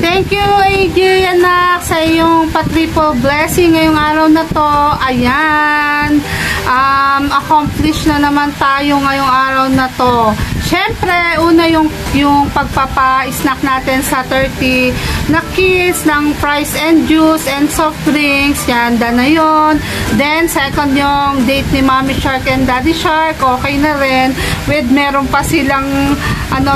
Thank you, AJ, anak, sa iyong pa-triple blessing ngayong araw na to. Ayan. Accomplish na naman tayo ngayong araw na to. Siyempre, una yung pagpapa-snack natin sa 30 na kids ng fries and juice and soft drinks. Yan, na yun. Then, second yung date ni Mommy Shark and Daddy Shark. Okay na rin. With meron pa silang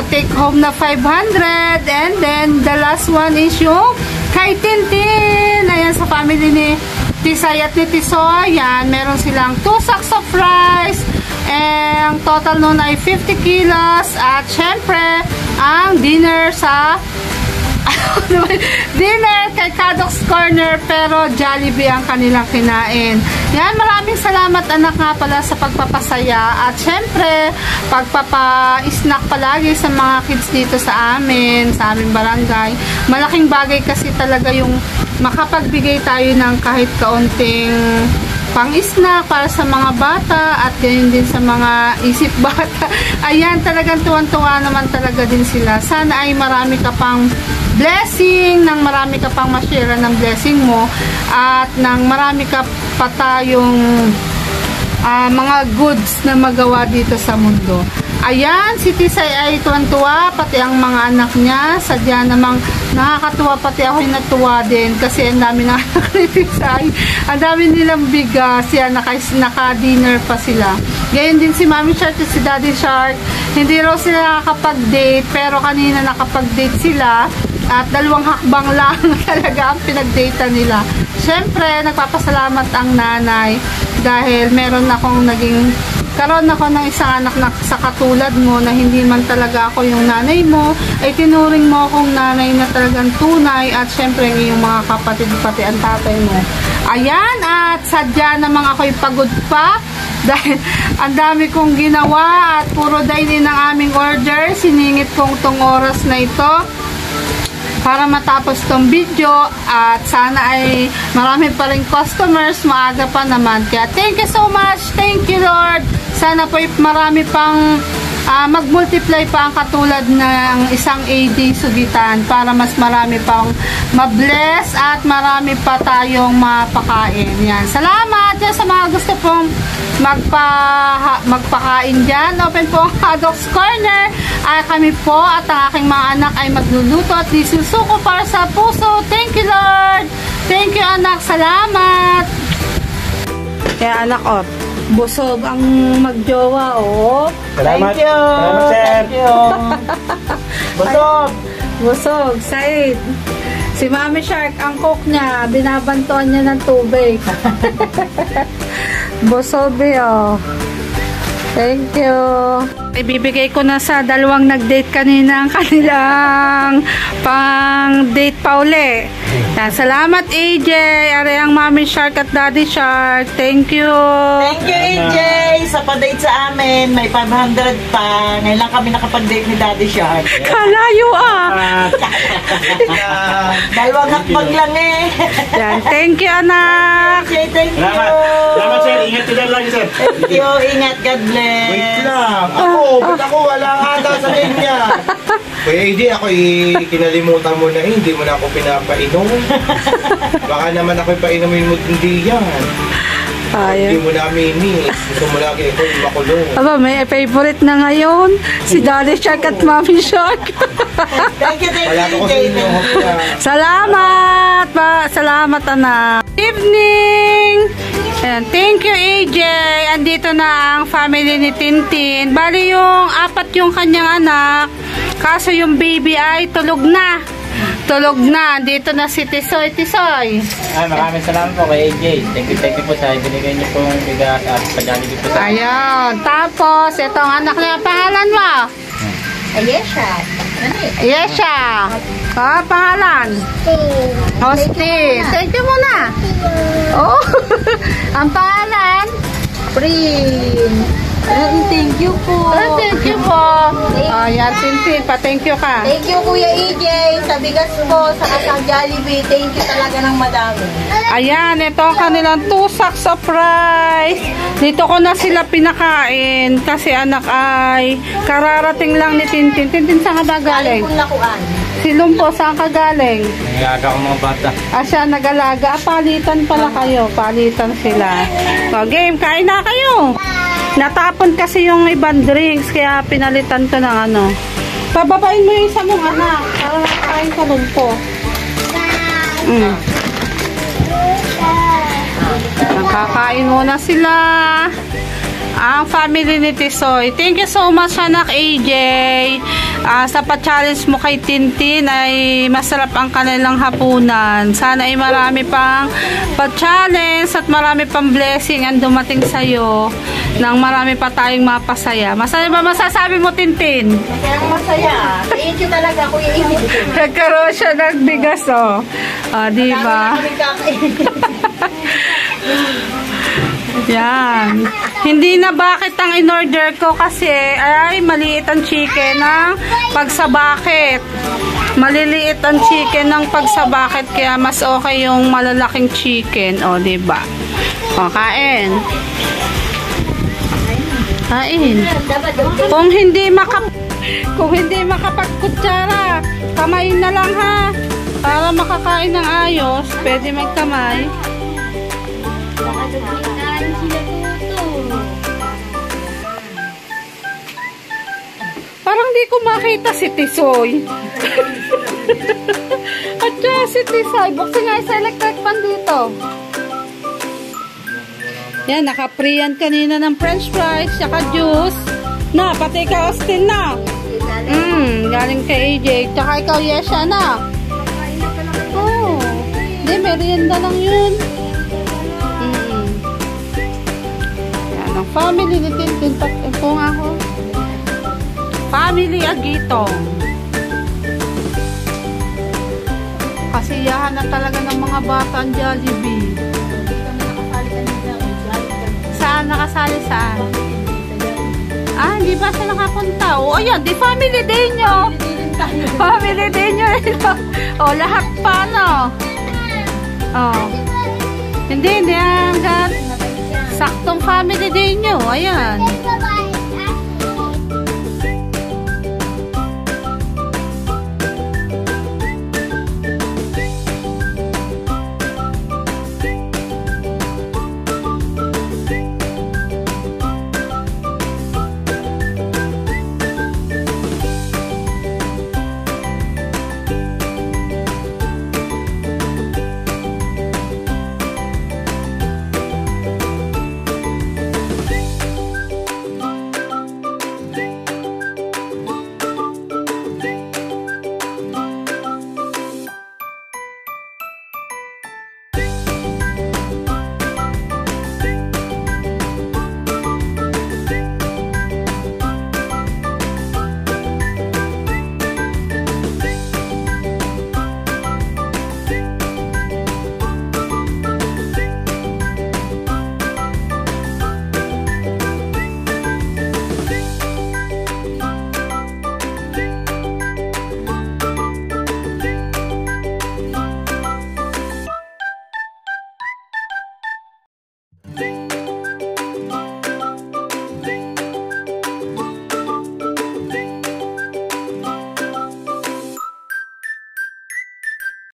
take home na 500. And then, the last one is yung kay Tintin. Ayan, sa family ni Tisay at ni Tisoy. Yan, meron silang 2 sacks of rice. And total nun ay 50 kilos. At syempre, ang dinner sa dinner kay Kadok's Corner, pero Jollibee ang kanilang kinain. Yan, maraming salamat anak nga pala sa pagpapasaya at syempre pagpapa-snack palagi sa mga kids dito sa aming barangay. Malaking bagay kasi talaga yung makapagbigay tayo ng kahit kaunting pang-snack para sa mga bata at ganyan din sa mga isip bata. Ayan, talagang tuwan-tuwa naman talaga din sila. Sana ay marami ka pang blessing, nang marami ka pang ma-share ng blessing mo at nang marami ka pa tayong mga goods na magawa dito sa mundo. Ayan, si Tisay ay tuwan-tuwa, pati ang mga anak niya. Sadya namang nakakatuwa, pati ako yung natuwa din kasi ang dami na anak ni Tisay. Ang dami nilang bigas. Yan, naka-dinner pa sila. Gayon din si Mommy Shark at si Daddy Shark. Hindi raw sila nakakapag-date, pero kanina nakapag-date sila. At 2 hakbang lang talaga ang pinag-data nila. Siyempre, nagpapasalamat ang nanay dahil karoon ako ng isang anak na sa katulad mo na hindi man talaga ako yung nanay mo, ay tinuring mo akong nanay na talagang tunay at syempre yung mga kapatid pati ang tatay mo. Ayan, at sadya namang ako'y pagod pa dahil ang dami kong ginawa at puro daily ng aming order. Siningit kong tong oras na ito para matapos tong video at sana ay marami pa rin customers, maaga pa naman. Kaya thank you so much, thank you Lord. Sana po marami pang mag-multiply pa ang katulad ng isang AD Sugitan para mas marami pang ma-bless at marami pa tayong mapakain. Yan. Salamat yan sa mga gusto pong magpakain dyan. Open po ang Kadok's Corner. Kami po at ang aking mga anak ay magluluto at disusuko para sa puso. Thank you Lord. Thank you anak. Salamat. Kaya anak busog ang magjowa, Salamat. Thank you. Salamat, sir. Thank you. Busog. Busog, Said. Si Mommy Shark, ang cook niya, binabantuan niya ng tubig. Busog, Thank you. Ibibigay ko na sa 2 nag-date kanina ang kanilang pang-date pa uli. Salamat AJ, are ang Mommy Shark at Daddy Shark. Thank you. Thank you AJ sa pa-date sa amin. May 500 pa. Ngayon lang kami nakapag-date ni Daddy Shark. Kalayo 2 hakbang lang Yan. Thank you anak. AJ, thank you. Salamat sir. Ingat ka dyan lang sir. Thank you. Ingat. God bless. Wait lang. Ba't ako wala ata sa ganyan? Kuya AJ, ako kinalimutan mo na hindi mo na ako pinapainom. Baka naman ako painumin mo hindi yan. Hindi mo na minis. Gusto mo lagi ito yung makulong. Aba, may favorite na ngayon. Si Daddy Shark at Mommy Shark. Thank you, AJ. Salamat salamat anak. Evening. And thank you AJ. Andito na ang family ni Tintin. Bali yung 4 yung kanyang anak. Kaso yung baby ay tulog na. Dito na si Tisoy. Maraming salamat po kay AJ. Thank you po sa binigay niyo pong bigas at sa Jollibee po sa Ayun. Tapos, itong anak niya, pangalan mo? Yesha. Pangalan? Austin. Thank you muna. Ang pangalan? Prin. Thank you po. Thank you po. Yan, Tintin. Pa-thank you ka. Thank you, Kuya EJ. Sa bigas po, sa kasang Jollibee. Thank you talaga ng madami. Ayan, ito ang kanilang 2 sacks of rice. Dito ko na sila pinakain kasi anak ay kararating lang ni Tintin. Tintin, saan ka ba galing? Lakuan. Si Lumpo, saan ka galing? Nangyayaga ko mga bata. Siya nag-alaga. Palitan pala kayo. Palitan sila. O, game, kain na kayo. Natapon kasi yung ibang drinks, kaya pinalitan ko ng ano. Pababain mo yung isa mong anak. Para kain ka Lumpo. Nakakain muna sila. Ang family ni Tisoy. Thank you so much, anak AJ. Sa pa-challenge mo kay Tintin ay masarap ang kanilang hapunan. Sana ay marami pang pa-challenge at marami pang blessing ang dumating sa'yo nang marami pa tayong mapasaya. Masaya ba masasabi mo, Tintin? Masaya. Thank you talaga, Kuya Amy. Nagkaroon siya ng bigas, oh. Diba? Yan. Hindi na bakit ang in-order ko kasi ay maliit ang chicken ng pagsabakit. Maliliit ang chicken ng pagsabakit kaya mas okay yung malalaking chicken. O, diba? O, kain. Kain. Kung hindi makapagkutsara, kamay na lang ha. Para makakain ng ayos, pwede magkamay. Parang di ko makita si Tisoy. At si Tisoy. Buksin nga sa electric pan dito. Yan, naka-pre-yan kanina ng french fries, saka juice. Na, pati ka Austin na. Galing kay AJ. Tsaka ikaw Yesha na. Oh, di, merienda lang yun. Yan, ang family ni Tintin. Kung ako. Family Agitong. Kasiyahan na talaga ng mga bata ang Jollibee. Saan nakasali saan? Hindi ba siya nakapunta? O, ayan, di family day nyo. Family day nyo. O, lahat pa, no? O. Hindi hanggat saktong family day nyo. Ayan.